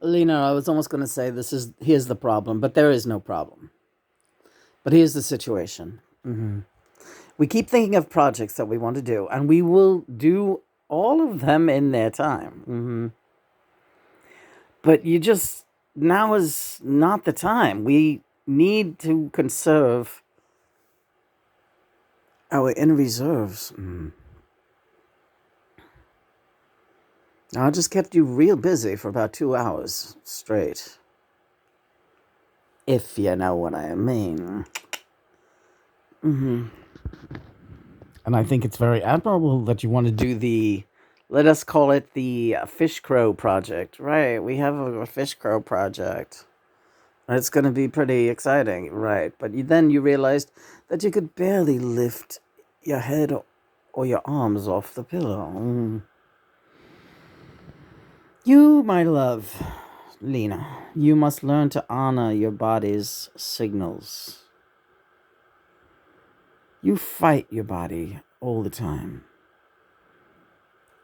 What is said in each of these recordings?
Lena, I was almost going to say here's the problem, but there is no problem. But here's the situation. We keep thinking of projects that we want to do, and we will do all of them in their time. But now is not the time. We need to conserve our inner reserves. Now, I just kept you real busy for about 2 hours straight. If you know what I mean. And I think it's very admirable that you want to do let us call it the fish crow project. Right, we have a fish crow project. It's going to be pretty exciting, right? But then you realized that you could barely lift your head or your arms off the pillow. You, my love, Lena, you must learn to honor your body's signals. You fight your body all the time.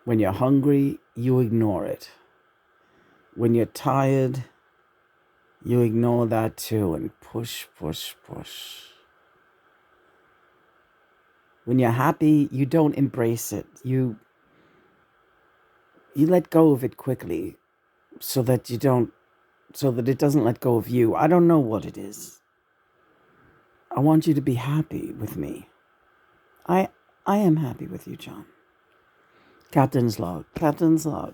When you're hungry, you ignore it. When you're tired, you ignore that too and push, push, push. When you're happy, you don't embrace it. You let go of it quickly so that it doesn't let go of you. I don't know what it is. I want you to be happy with me. I am happy with you, John. Captain's log. Captain's log.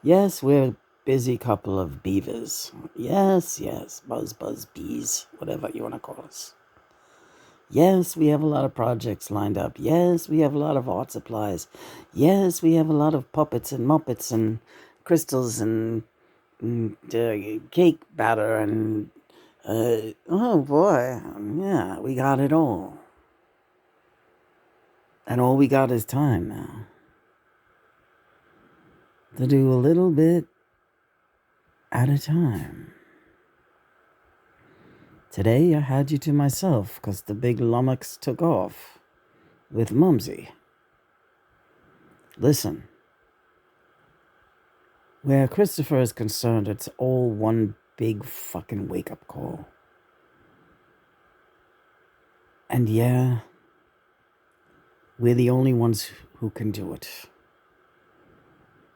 Yes, we're a busy couple of beavers. Yes, buzz, buzz, bees, whatever you want to call us. Yes, we have a lot of projects lined up. Yes, we have a lot of art supplies. Yes, we have a lot of puppets and muppets and crystals and cake batter and oh boy, yeah, we got it all. And all we got is time now to do a little bit at a time. Today I had you to myself because the big lummox took off with Mumsy. Listen, where Christopher is concerned, it's all one big fucking wake-up call. And yeah, we're the only ones who can do it.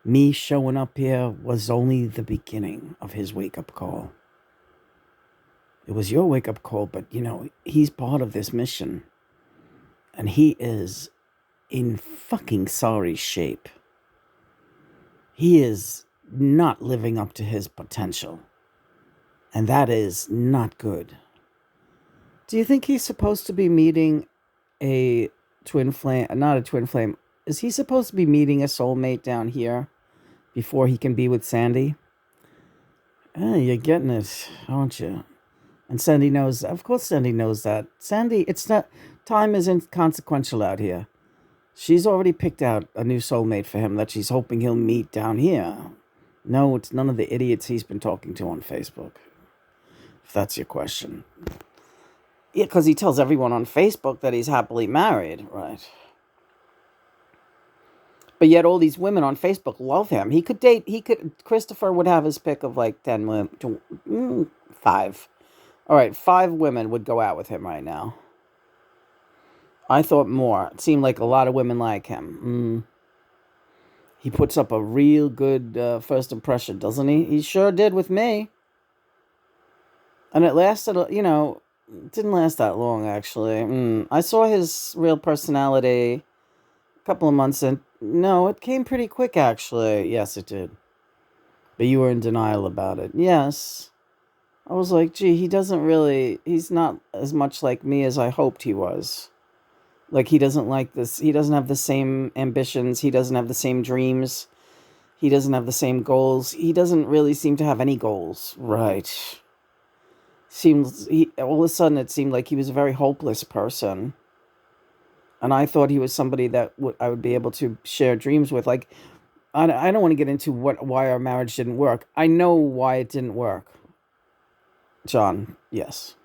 Me showing up here was only the beginning of his wake-up call. It was your wake-up call, but, he's part of this mission. And he is in fucking sorry shape. He is not living up to his potential. And that is not good. Do you think he's supposed to be meeting a twin flame? Not a twin flame. Is he supposed to be meeting a soulmate down here before he can be with Sandy? You're getting it, aren't you? And Sandy knows, of course Sandy knows that. Sandy, it's not, time is inconsequential out here. She's already picked out a new soulmate for him that she's hoping he'll meet down here. No, it's none of the idiots he's been talking to on Facebook. If that's your question. Yeah, because he tells everyone on Facebook that he's happily married, right? But yet all these women on Facebook love him. Christopher would have his pick of like 10 women, 5. All right, 5 women would go out with him right now. I thought more. It seemed like a lot of women like him. He puts up a real good first impression, doesn't he? He sure did with me. And it lasted, it didn't last that long, actually. I saw his real personality a couple of months in. No, it came pretty quick, actually. Yes, it did. But you were in denial about it. Yes. I was like, gee, he's not as much like me as I hoped he was. Like, he doesn't like this. He doesn't have the same ambitions. He doesn't have the same dreams. He doesn't have the same goals. He doesn't really seem to have any goals. Right. All of a sudden it seemed like he was a very hopeless person. And I thought he was somebody that I would be able to share dreams with. Like, I don't want to get into why our marriage didn't work. I know why it didn't work. John, yes.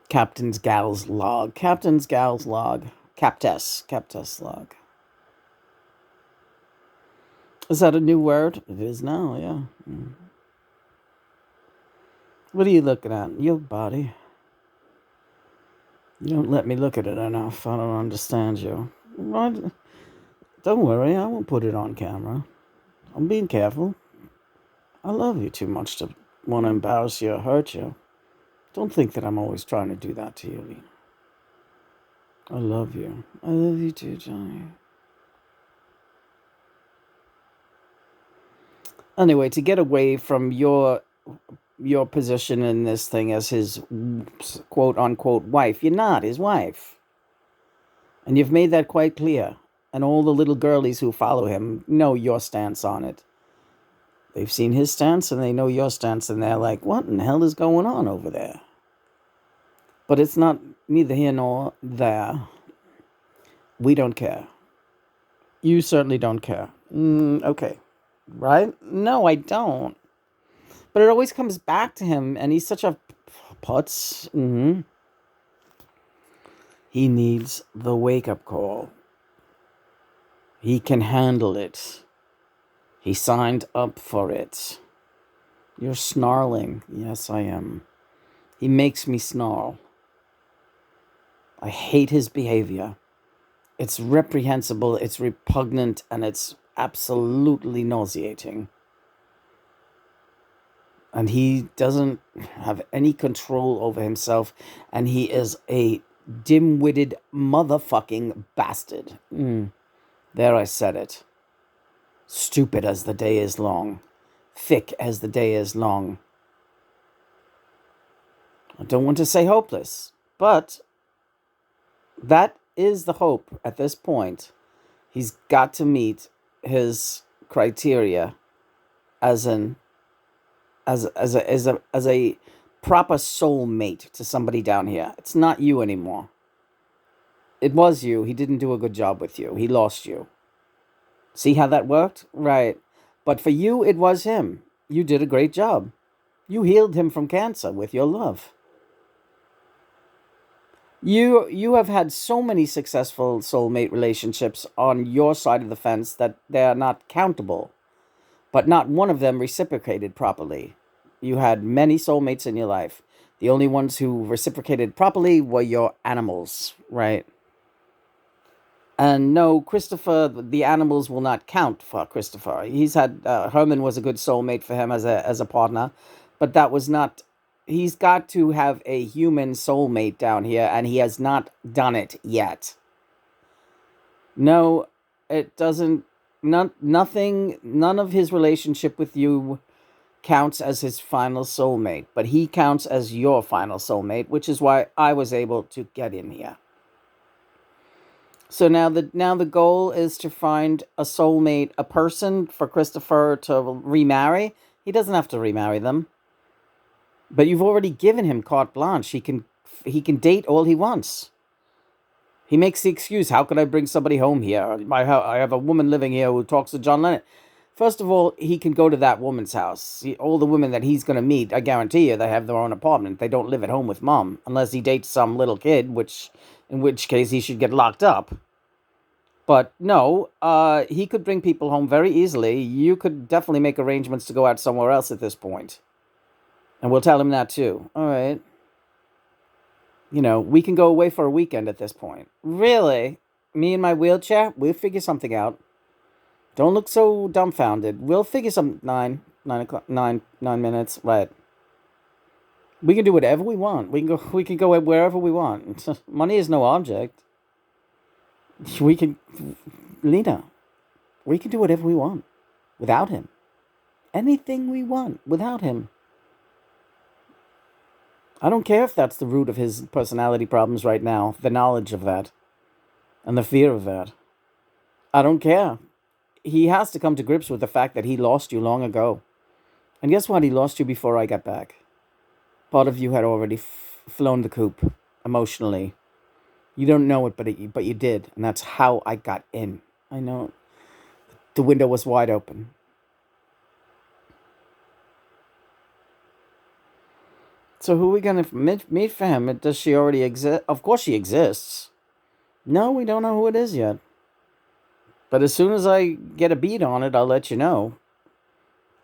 Captain's Gal's log. Captain's Gal's log. Captess log. Is that a new word? It is now, yeah. What are you looking at? Your body. You don't let me look at it enough. I don't understand you. What? Don't worry, I won't put it on camera. I'm being careful. I love you too much to want to embarrass you or hurt you. Don't think that I'm always trying to do that to you, Lena. I love you. I love you too, Johnny. Anyway, to get away from your position in this thing as his quote unquote wife, you're not his wife. And you've made that quite clear. And all the little girlies who follow him know your stance on it. They've seen his stance and they know your stance, and they're like, what in the hell is going on over there? But it's not neither here nor there. We don't care. You certainly don't care. Okay. Right? No, I don't. But it always comes back to him, and he's such a putz. He needs the wake-up call. He can handle it. He signed up for it. You're snarling. Yes, I am. He makes me snarl. I hate his behavior. It's reprehensible, it's repugnant, and it's absolutely nauseating. And he doesn't have any control over himself, and he is a dim-witted motherfucking bastard. There, I said it. Stupid as the day is long. Thick as the day is long. I don't want to say hopeless, but that is the hope at this point. He's got to meet his criteria as a proper soulmate to somebody down here. It's not you anymore. It was you. He didn't do a good job with you. He lost you. See how that worked? Right. But for you, it was him. You did a great job. You healed him from cancer with your love. You have had so many successful soulmate relationships on your side of the fence that they are not countable. But not one of them reciprocated properly. You had many soulmates in your life. The only ones who reciprocated properly were your animals, right? And no, Christopher, the animals will not count for Christopher. He's had Herman was a good soulmate for him as a partner, but that was not. He's got to have a human soulmate down here, and he has not done it yet. No, it doesn't. Nothing. None of his relationship with you counts as his final soulmate, but he counts as your final soulmate, which is why I was able to get in here. So now the goal is to find a soulmate, a person for Christopher to remarry. He doesn't have to remarry them. But you've already given him carte blanche. He can date all he wants. He makes the excuse, how could I bring somebody home here? I have a woman living here who talks to John Lennon. First of all, he can go to that woman's house. All the women that he's going to meet, I guarantee you, they have their own apartment. They don't live at home with mom, unless he dates some little kid, in which case he should get locked up. But no, he could bring people home very easily. You could definitely make arrangements to go out somewhere else at this point. And we'll tell him that too. All right. We can go away for a weekend at this point. Really? Me and my wheelchair? We'll figure something out. Don't look so dumbfounded. We'll figure some 9 minutes. Right. We can do whatever we want. We can go wherever we want. Money is no object. Lena, we can do whatever we want without him. Anything we want without him. I don't care if that's the root of his personality problems right now, the knowledge of that, and the fear of that. I don't care. He has to come to grips with the fact that he lost you long ago. And guess what? He lost you before I got back. Part of you had already flown the coop emotionally. You don't know it, but you did, and that's how I got in. I know. The window was wide open. So who are we going to meet for him? Does she already exist? Of course she exists. No, we don't know who it is yet. But as soon as I get a beat on it, I'll let you know.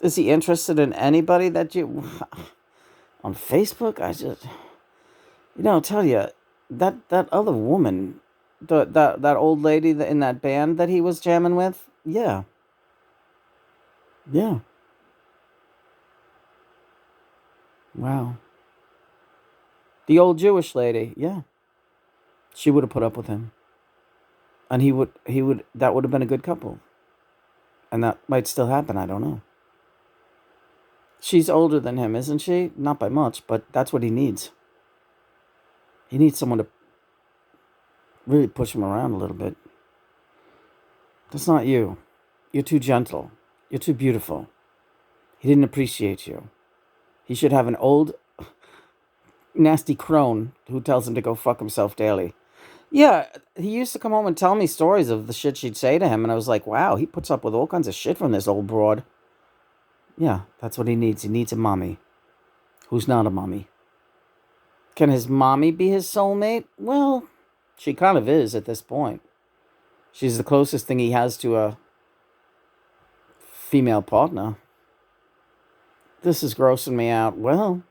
Is he interested in anybody that you on Facebook? I'll tell you that other woman, that old lady in that band that he was jamming with. Yeah, yeah. Wow. The old Jewish lady. Yeah, she would have put up with him, and he would. That would have been a good couple, and that might still happen. I don't know. She's older than him, isn't she? Not by much, but that's what he needs. He needs someone to really push him around a little bit. That's not you. You're too gentle. You're too beautiful. He didn't appreciate you. He should have an old, nasty crone who tells him to go fuck himself daily. Yeah, he used to come home and tell me stories of the shit she'd say to him, and I was like, wow, he puts up with all kinds of shit from this old broad. Yeah, that's what he needs. He needs a mommy who's not a mommy. Can his mommy be his soulmate? Well, she kind of is at this point. She's the closest thing he has to a female partner. This is grossing me out. Well,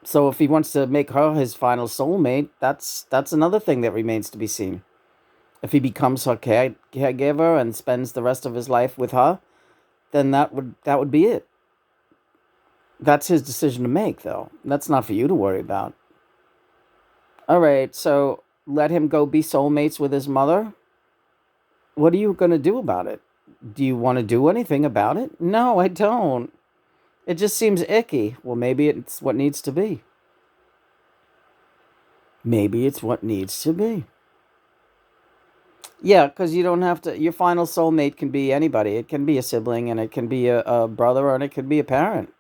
so if he wants to make her his final soulmate, that's another thing that remains to be seen. If he becomes her caregiver and spends the rest of his life with her, then that would be it. That's his decision to make, though. That's not for you to worry about. All right, so let him go be soulmates with his mother. What are you going to do about it? Do you want to do anything about it? No, I don't. It just seems icky. Well, maybe it's what needs to be. Maybe it's what needs to be. Yeah, because you don't have to. Your final soulmate can be anybody. It can be a sibling, and it can be a brother, and it can be a parent.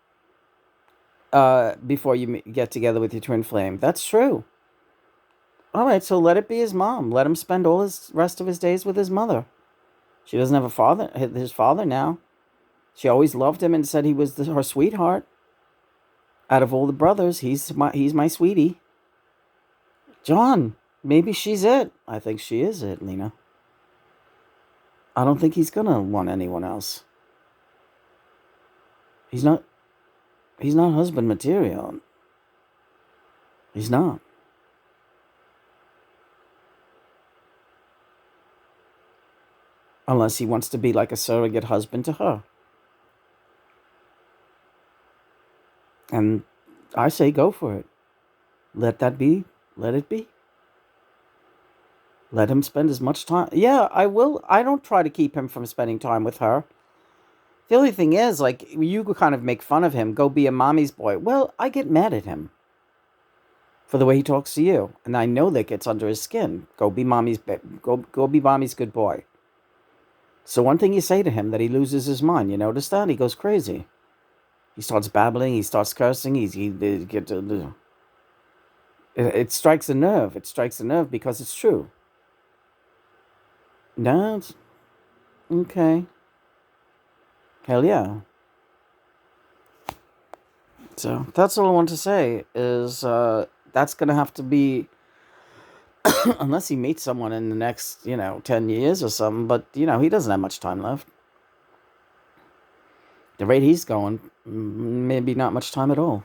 Before you get together with your twin flame, that's true. All right, so let it be his mom. Let him spend all his rest of his days with his mother. She doesn't have a father. His father now. She always loved him and said he was her sweetheart. Out of all the brothers, he's my sweetie. John, maybe she's it. I think she is it, Lena. I don't think he's gonna want anyone else. He's not. He's not husband material. He's not. Unless he wants to be like a surrogate husband to her. And I say go for it. Let that be. Let it be. Let him spend as much time. Yeah, I will. I don't try to keep him from spending time with her. The only thing is, like, you kind of make fun of him, go be a mommy's boy. Well, I get mad at him for the way he talks to you, and I know that gets under his skin. Go be mommy's good boy. So one thing you say to him that he loses his mind. You notice that? He goes crazy. He starts babbling. He starts cursing. It strikes a nerve. It strikes a nerve because it's true. No, it's okay. Hell yeah. So that's all I want to say is that's going to have to be, unless he meets someone in the next, 10 years or something, but, he doesn't have much time left. The rate he's going, maybe not much time at all.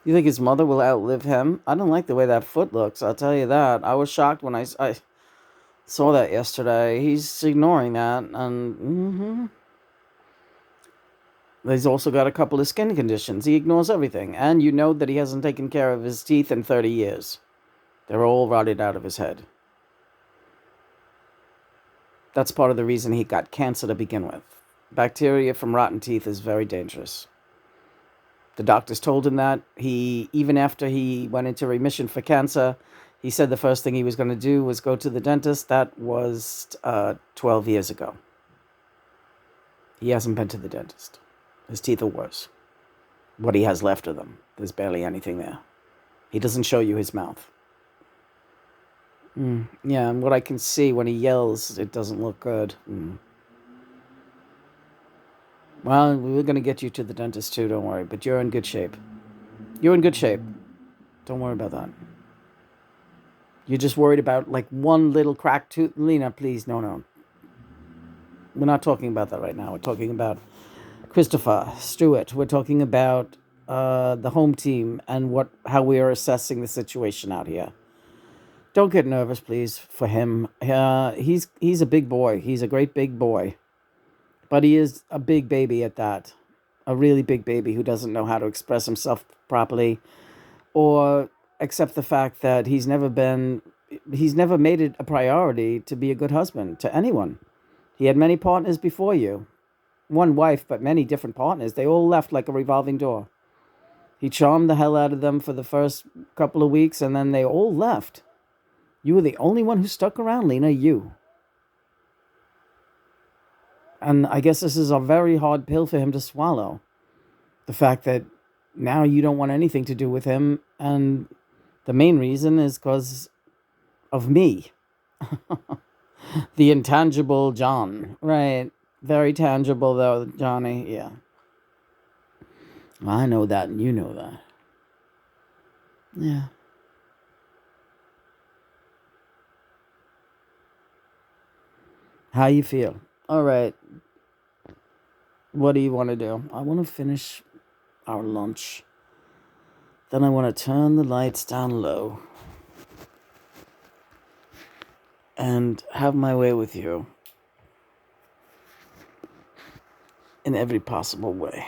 You think his mother will outlive him? I don't like the way that foot looks, I'll tell you that. I was shocked when I saw that yesterday. He's ignoring that, and he's also got a couple of skin conditions. He ignores everything, and you know that he hasn't taken care of his teeth in 30 years. They're all rotted out of his head. That's part of the reason he got cancer to begin with. Bacteria from rotten teeth is very dangerous. The doctors told him that. Even after he went into remission for cancer, he said the first thing he was going to do was go to the dentist. That was 12 years ago. He hasn't been to the dentist. His teeth are worse. What he has left of them. There's barely anything there. He doesn't show you his mouth. Yeah, and what I can see when he yells, it doesn't look good. Well, we're going to get you to the dentist too, don't worry. But you're in good shape. You're in good shape. Don't worry about that. You're just worried about like one little cracked tooth. Lena, please, no. We're not talking about that right now. We're talking about Christopher Stewart. We're talking about the home team and how we are assessing the situation out here. Don't get nervous, please, for him. He's a big boy. He's a great big boy, but he is a big baby at that. A really big baby who doesn't know how to express himself properly, or accept the fact that he's never made it a priority to be a good husband to anyone. He had many partners before you. One wife, but many different partners. They all left like a revolving door. He charmed the hell out of them for the first couple of weeks, and then they all left. You were the only one who stuck around, Lena, you. And I guess this is a very hard pill for him to swallow. The fact that now you don't want anything to do with him, and the main reason is because of me. The intangible John. Right. Very tangible, though, Johnny. Yeah. I know that, and you know that. Yeah. How you feel? All right. What do you want to do? I want to finish our lunch. Then I want to turn the lights down low and have my way with you in every possible way.